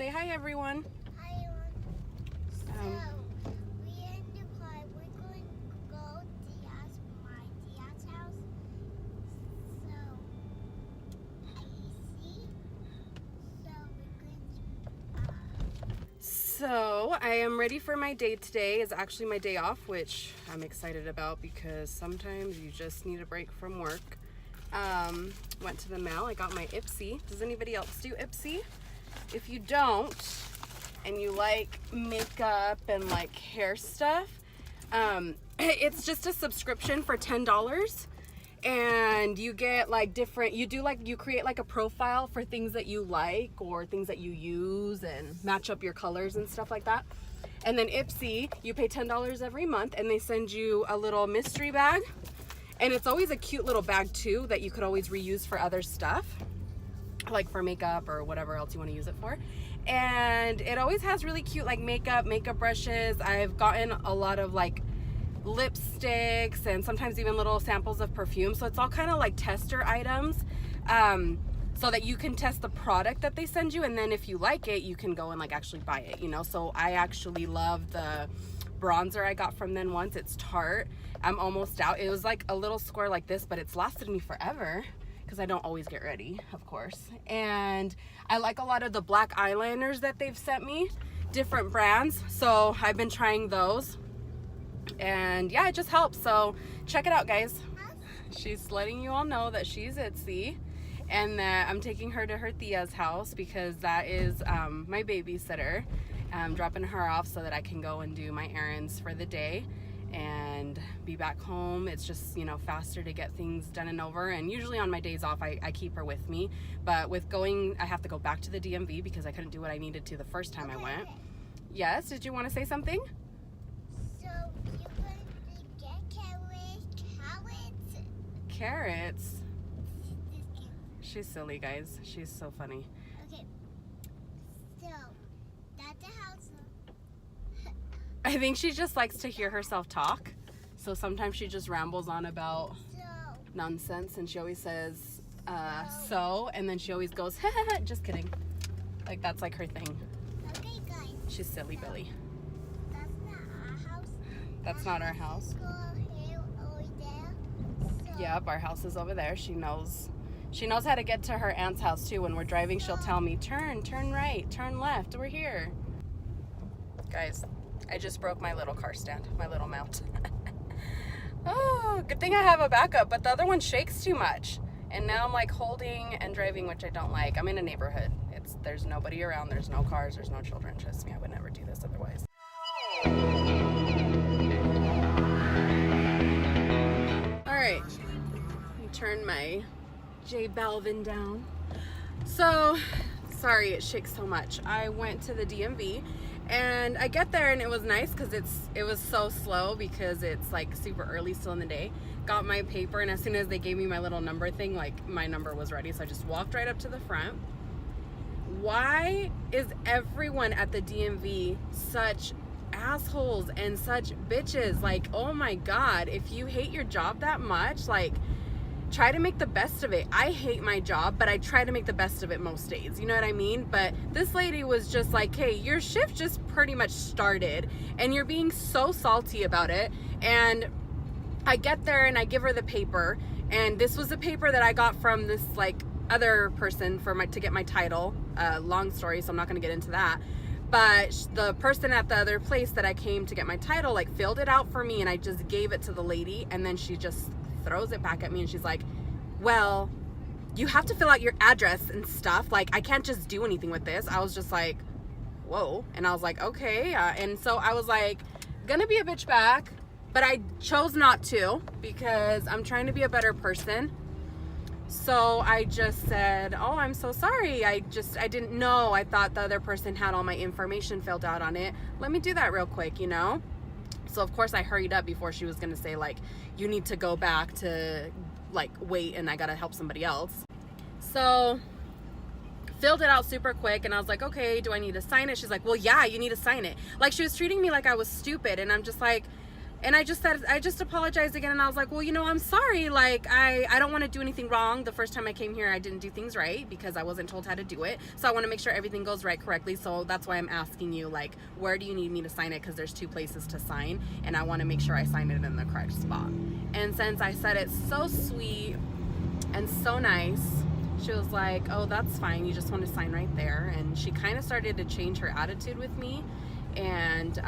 Say hi, everyone. Hi, everyone. So, we in the car. We're going to go to my dad's house. So I am ready for my day today. It's actually my day off, which I'm excited about because sometimes you just need a break from work. Went to the mail. I got my Ipsy. Does anybody else do Ipsy? If you don't, and you like makeup and like hair stuff, it's just a subscription for $10. And you get like different, you create like a profile for things that you like or things that you use and match up your colors and stuff like that. And then Ipsy, you pay $10 every month and they send you a little mystery bag. And it's always a cute little bag too that you could always reuse for other stuff, like for makeup or whatever else you want to use it for. And it always has really cute like makeup brushes. I've gotten a lot of like lipsticks and sometimes even little samples of perfume, so it's all kind of like tester items, so that you can test the product that they send you, and then if you like it you can go and like actually buy it, you know. So I actually love the bronzer I got from them once. It's Tarte. I'm almost out. It was like a little square like this, but it's lasted me forever because I don't always get ready, of course. And I like a lot of the black eyeliners that they've sent me, different brands, so I've been trying those. And yeah, it just helps. So check it out, guys. She's letting you all know that she's Ipsy and that I'm taking her to her tia's house because that is my babysitter. I'm dropping her off so that I can go and do my errands for the day and be back home. It's just, you know, faster to get things done and over. And usually on my days off, I keep her with me. But with going, I have to go back to the DMV because I couldn't do what I needed to the first time I went. Yes, did you want to say something? Carrots. She's silly, guys. She's so funny. Okay. So, that's the house. I think she just likes to hear herself talk. So sometimes she just rambles on about nonsense, and she always says, so, and then she always goes, just kidding. Like, that's like her thing. Okay, guys. She's silly Billy. That's not our house. That's not our house. Yep, our house is over there. She knows how to get to her aunt's house too. When we're driving, she'll tell me, turn right, turn left, we're here. Guys, I just broke my little car stand, my little mount. Oh, good thing I have a backup, but the other one shakes too much. And now I'm like holding and driving, which I don't like. I'm in a neighborhood. There's nobody around, there's no cars, there's no children. Trust me, I would never do this otherwise. All right. Turn my J Balvin down. So sorry it shakes so much. I went to the DMV and I get there and it was nice because it was so slow because it's like super early still in the day. Got my paper, and as soon as they gave me my little number thing, like my number was ready, so I just walked right up to the front. Why is everyone at the DMV such assholes and such bitches? Like, oh my god, if you hate your job that much, like, try to make the best of it. I hate my job, but I try to make the best of it most days. You know what I mean? But this lady was just like, hey, your shift just pretty much started and you're being so salty about it. And I get there and I give her the paper, and this was the paper that I got from this like other person to get my title. Long story, so I'm not gonna get into that. But the person at the other place that I came to get my title like filled it out for me, and I just gave it to the lady, and then she just throws it back at me and she's like, well, you have to fill out your address and stuff, like I can't just do anything with this. I was just like, whoa. And I was like, okay. And so I was like gonna be a bitch back, but I chose not to because I'm trying to be a better person. So I just said, oh, I'm so sorry, I didn't know. I thought the other person had all my information filled out on it. Let me do that real quick, you know. So of course I hurried up before she was gonna say like, you need to go back to like wait and I gotta help somebody else. So filled it out super quick, and I was like, okay, do I need to sign it? She's like, well, yeah, you need to sign it. Like, she was treating me like I was stupid, and I'm just like, And I just apologized again, and I was like, well, I'm sorry. Like, I don't want to do anything wrong. The first time I came here, I didn't do things right because I wasn't told how to do it. So I want to make sure everything goes right correctly. So that's why I'm asking you, like, where do you need me to sign it? Because there's 2 places to sign, and I want to make sure I sign it in the correct spot. And since I said it so sweet and so nice, she was like, oh, that's fine. You just want to sign right there. And she kind of started to change her attitude with me. And,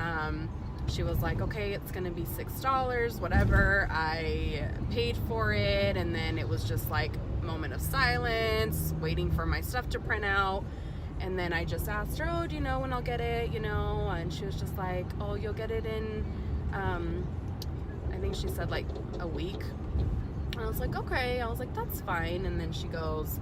she was like, okay, it's gonna be $6, whatever. I paid for it, and then it was just like a moment of silence, waiting for my stuff to print out. And then I just asked her, oh, do you know when I'll get it, and she was just like, oh, you'll get it in, I think she said like a week. And I was like, okay. I was like, that's fine. And then she goes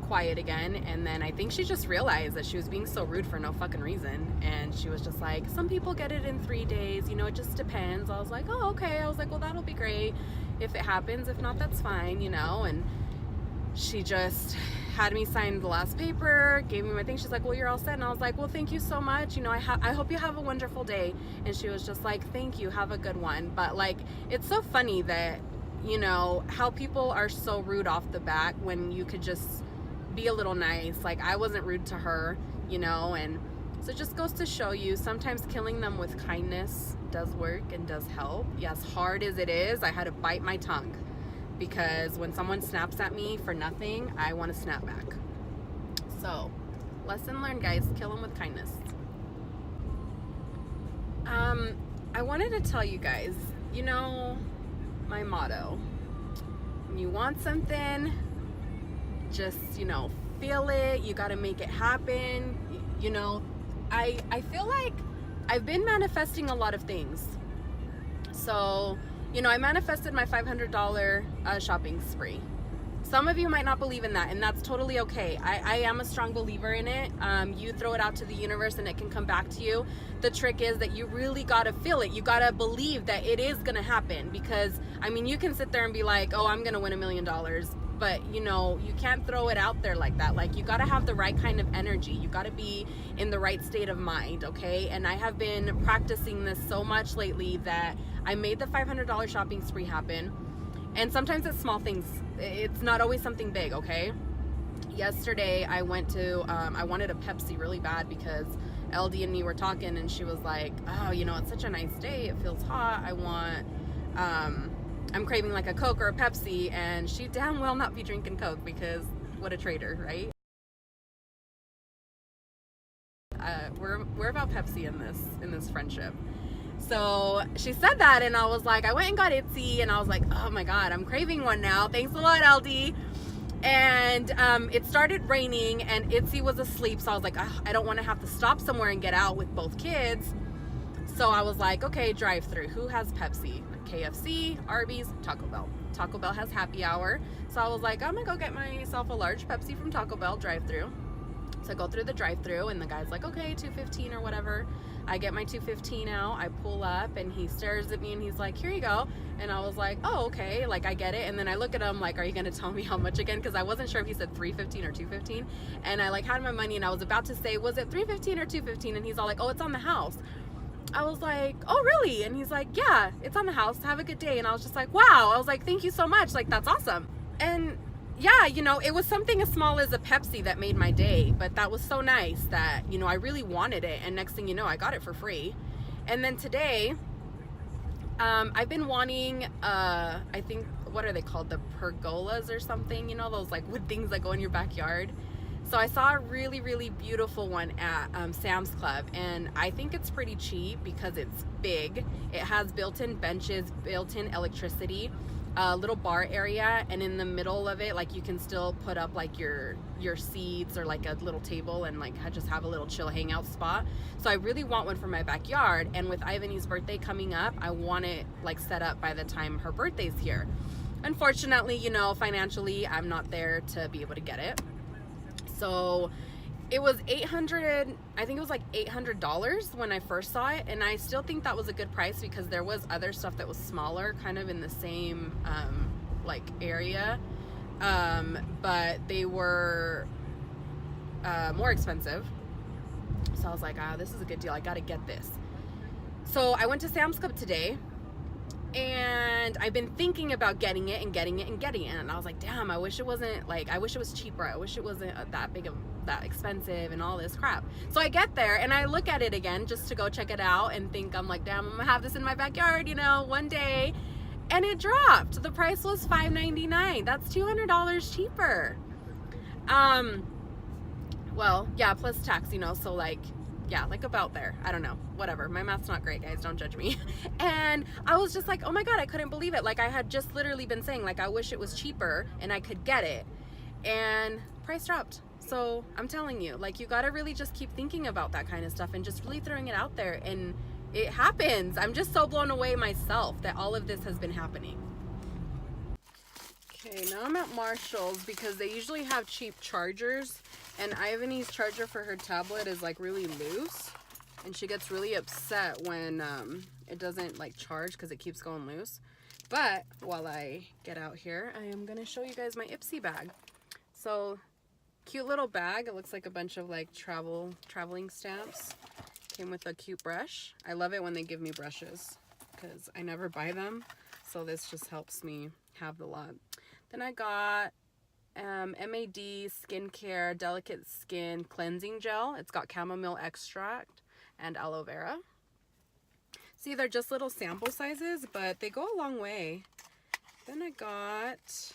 quiet again, and then I think she just realized that she was being so rude for no fucking reason, and she was just like, some people get it in 3 days, it just depends. I was like, oh, okay. I was like, well, that'll be great if it happens. If not, that's fine, and she just had me sign the last paper, gave me my thing. She's like, well, you're all set. And I was like, well, thank you so much, I hope you have a wonderful day. And she was just like, thank you, have a good one. But like, it's so funny that how people are so rude off the bat when you could just be a little nice. Like, I wasn't rude to her, and so it just goes to show you, sometimes killing them with kindness does work and does help. Yes, hard as it is, I had to bite my tongue, because when someone snaps at me for nothing, I want to snap back. So, lesson learned, guys, kill them with kindness. I wanted to tell you guys, my motto: when you want something, just feel it. You got to make it happen. I feel like I've been manifesting a lot of things. So I manifested my $500 shopping spree. Some of you might not believe in that, and that's totally okay. I am a strong believer in it. You throw it out to the universe and it can come back to you. The trick is that you really got to feel it. You got to believe that it is going to happen, because you can sit there and be like, oh, I'm going to win $1 million. But you can't throw it out there like that. Like, you got to have the right kind of energy. You got to be in the right state of mind, okay? And I have been practicing this so much lately that I made the $500 shopping spree happen. And sometimes it's small things. It's not always something big, okay? Yesterday I went to I wanted a Pepsi really bad, because LD and me were talking, and she was like, oh, it's such a nice day, it feels hot, I'm craving like a Coke or a Pepsi. And she damn well not be drinking Coke, because what a traitor, right? We're about Pepsi in this friendship. So she said that, and I was like, I went and got Ipsy, and I was like, oh my god, I'm craving one now. Thanks a lot, LD. And it started raining, and Ipsy was asleep, so I was like, I don't want to have to stop somewhere and get out with both kids. So I was like, okay, drive-through. Who has Pepsi? KFC, Arby's, Taco Bell. Taco Bell has happy hour. So I was like, I'm gonna go get myself a large Pepsi from Taco Bell, drive-through. So I go through the drive-through, and the guy's like, okay, $2.15 or whatever. I get my $2.15 out, I pull up, and he stares at me, and he's like, here you go. And I was like, oh, okay, like, I get it. And then I look at him like, are you gonna tell me how much again? Because I wasn't sure if he said $3.15 or $2.15. And I like had my money, and I was about to say, was it $3.15 or $2.15? And he's all like, oh, it's on the house. I was like, oh, really? And he's like, yeah, it's on the house. Have a good day. And I was just like, wow. I was like, thank you so much. Like, that's awesome. And yeah, it was something as small as a Pepsi that made my day. But that was so nice that, I really wanted it. And next thing you know, I got it for free. And then today, I've been wanting, I think, what are they called? The pergolas or something, those like wood things that go in your backyard. So I saw a really, really beautiful one at Sam's Club, and I think it's pretty cheap because it's big. It has built-in benches, built-in electricity, a little bar area, and in the middle of it, like, you can still put up like your seats or like a little table and like just have a little chill hangout spot. So I really want one for my backyard, and with Ivany's birthday coming up, I want it like set up by the time her birthday's here. Unfortunately, financially, I'm not there to be able to get it. So it was $800, I think it was like $800 when I first saw it, and I still think that was a good price because there was other stuff that was smaller, kind of in the same like area, but they were more expensive. So I was like, this is a good deal, I gotta get this. So I went to Sam's Club today, and I've been thinking about getting it. And I was like, damn, I wish it wasn't like, I wish it was cheaper. I wish it wasn't that expensive and all this crap. So I get there and I look at it again just to go check it out and think, I'm like, damn, I'm gonna have this in my backyard, you know, one day. And it dropped. The price was $5.99. That's $200 cheaper. Well, yeah, plus tax, you know, so like, yeah, like about there. I don't know. Whatever. My math's not great, guys. Don't judge me. And I was just like, oh my God, I couldn't believe it. Like I had just literally been saying, like, I wish it was cheaper and I could get it. And price dropped. So I'm telling you, like, you gotta really just keep thinking about that kind of stuff and just really throwing it out there. And it happens. I'm just so blown away myself that all of this has been happening. Okay, now I'm at Marshall's because they usually have cheap chargers, and Ivonie's charger for her tablet is like really loose, and she gets really upset when it doesn't like charge because it keeps going loose. But while I get out here, I am gonna show you guys my Ipsy bag. So cute little bag. It looks like a bunch of like traveling stamps. Came with a cute brush. I love it when they give me brushes because I never buy them, so this just helps me have the lot. Then I got MAD Skincare Delicate Skin Cleansing Gel. It's got chamomile extract and aloe vera. See, they're just little sample sizes, but they go a long way. Then I got,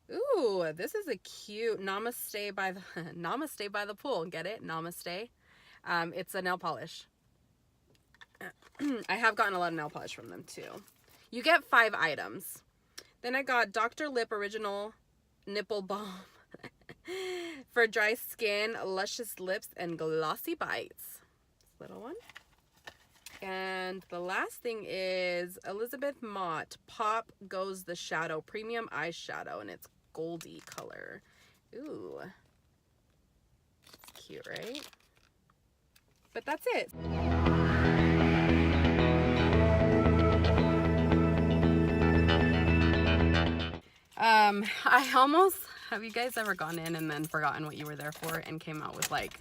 ooh, this is a cute Namaste by the pool. Get it? Namaste. It's a nail polish. I have gotten a lot of nail polish from them too. You get 5 items. Then I got Dr. Lip Original Nipple Balm for dry skin, luscious lips, and glossy bites. Little one. And the last thing is Elizabeth Mott Pop Goes the Shadow Premium Eyeshadow, and it's goldy color. Ooh. It's cute, right? But that's it. I almost, have you guys ever gone in and then forgotten what you were there for and came out with like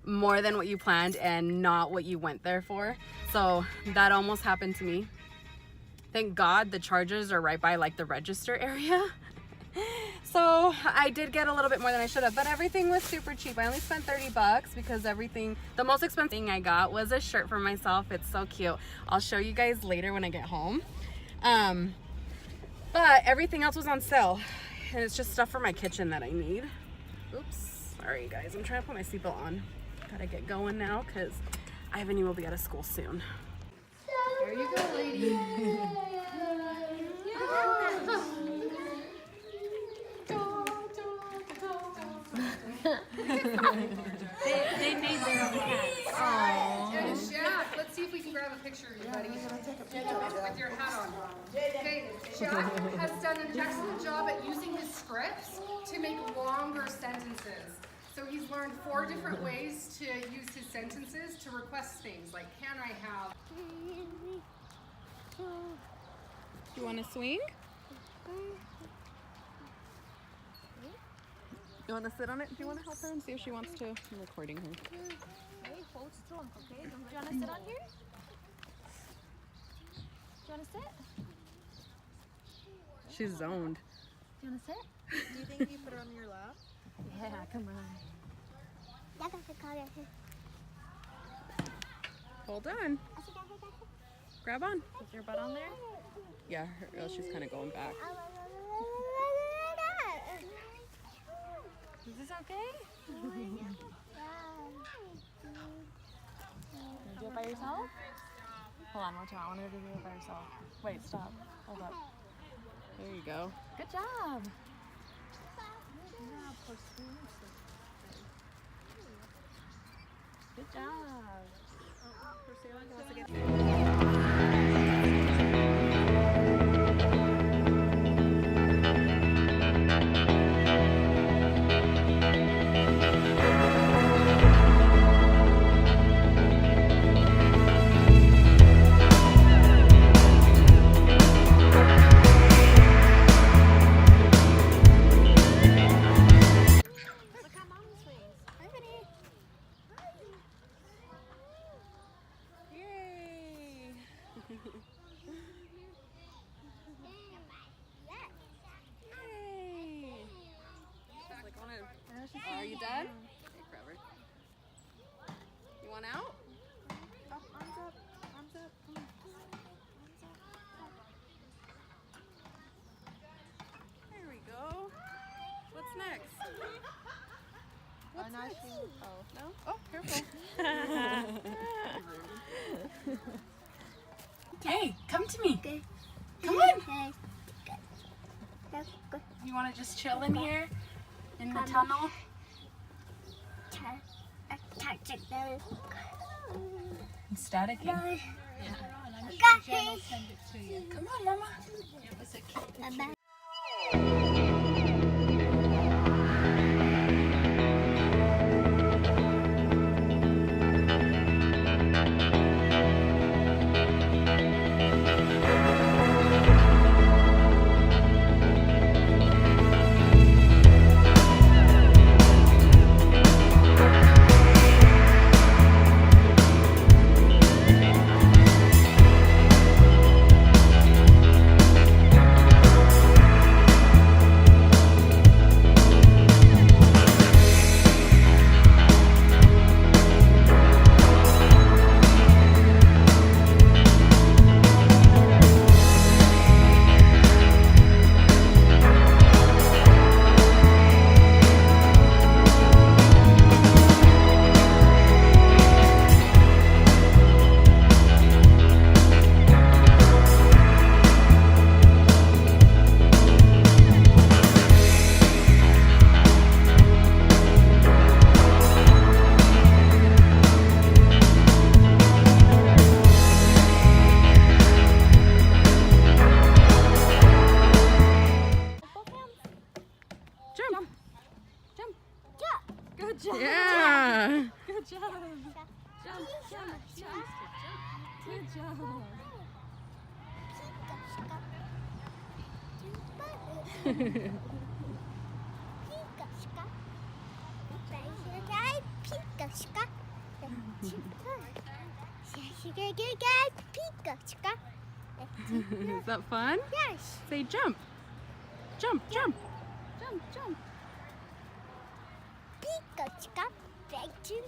more than what you planned and not what you went there for? So that almost happened to me. Thank God the chargers are right by like the register area. So I did get a little bit more than I should have, but everything was super cheap. I only spent $30 because everything, the most expensive thing I got was a shirt for myself. It's so cute. I'll show you guys later when I get home. But everything else was on sale, and it's just stuff for my kitchen that I need. Oops, sorry guys, I'm trying to put my seatbelt on. Gotta get going now because Ivonie will be out of school soon. There you go, lady. They made their own hats. And Jack, let's see if we can grab a picture of you, buddy. With your hat on. Okay, Jack has done an excellent job at using his scripts to make longer sentences. So he's learned 4 different ways to use his sentences to request things, like, can I have? You want to swing? You want to sit on it? Do you want to help her and see if she wants to? I'm recording her. Okay, hold strong, okay? Do you want to sit on here? Do you want to sit? She's zoned. Do you want to sit? Do you think you put her on your lap? Yeah, come on. Hold on. Grab on. Put your butt on there. Yeah, she's kind of going back. Is this okay? You do it by yourself? Hold on, watch out. I want her to do it by herself. Wait, stop. Hold up. There you go. Good job. Good job. Yay! bad? Okay, forever. You want out? Oh, arms up. Arms up. Come on. There we go. What's next? What's next? Oh. No? Oh, careful. Hey, come to me. Come on. You want to just chill in here? In the tunnel? It's staticking. Come on, Mama. Jump. Jump. Good job. Yeah. Good job. Jump, jump, jump. Good job. Is that fun? Yes. Say jump. Jump, jump. Jump, jump. Pikachu. Thank you.